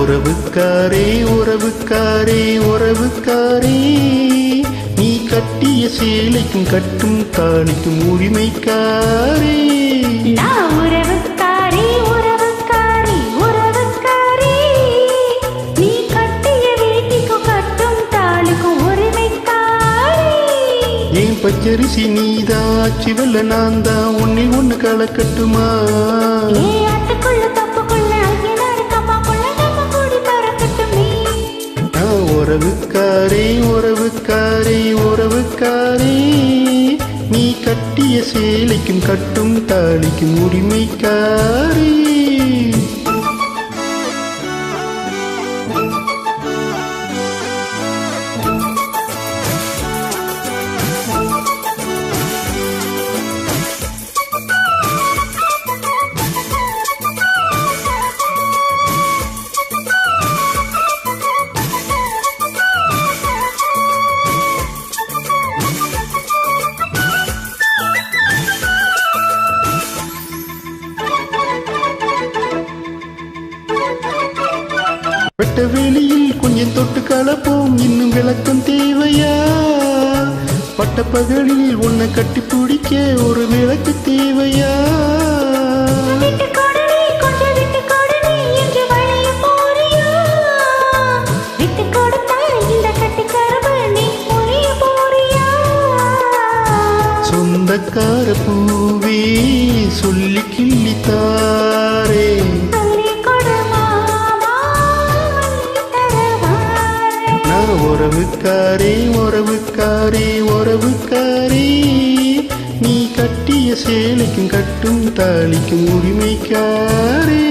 உறவுக்காரே உறவுக்காரே உறவுக்காரே, நீ கட்டிய சேலைக்கும் கட்டும் தாலிக்கும் உரிமைக்காரே. நான் உறவுக்காரே உறவுக்காரே உறவுக்காரே, நீ கட்டிய வேட்டிக்கும் கட்டும் தாலிக்கும் உரிமைக்காரே. ஏன் பச்சரிசி நீதான் சிவல்ல நான் தான், ஒன்னில் ஒண்ணு கலக்கட்டுமா? உறவுக்காரே உறவுக்காரே உறவுக்காரே, நீ கட்டிய சேலைக்கும் கட்டும் தாலிக்கும் உரிமைக்காரே. வெட்ட வெளியில் கொஞ்சம் தொட்டு கலப்போம், இன்னும் விளக்கம் தேவையா? பட்ட பகலில் உன்னை கட்டி பிடிக்க ஒரு விளக்கு தேவையா? சொந்தக்கார பூவே சொல்லி கிள்ளித்தாரே, உறவுக்காரே உறவுக்காரே உறவுக்காரே, நீ கட்டிய சேலைக்கும் கட்டும் தாலிக்கும் உரிமைக்காரே.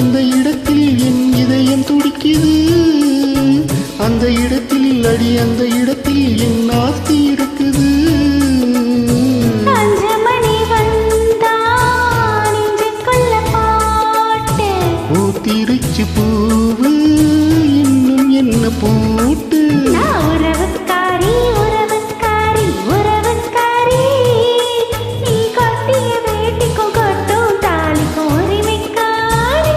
எந்த இடத்தில் என் இதயம் துடிக்குது, அந்த இடத்தில் அடி அந்த இடத்தில் என் ஆஸ்தி இருக்குது. பூத்திருச்சு பூவு இன்னும் என்ன பூட்டு. உறவுக்காரி உறவுக்காரி உறவுக்காரி, நீ கட்டிய வேட்டிக்கும் கட்டும் தாலிக்கும் உரிமைக்காரி.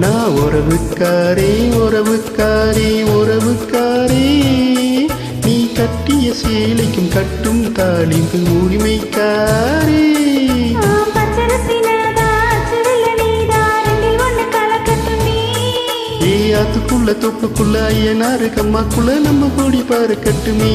நான் உறவுக்காரே உறவுக்காரே உறவுக்காரே, நீ கட்டிய சேலைக்கும் கட்டும் தாலிக்கும் உரிமைக்காரே. ஆத்துக்குள்ள தொப்புக்குள்ள ஐயனாரு கம்மாக்குள்ள நம்ம கூடி பாரு கட்டுமே.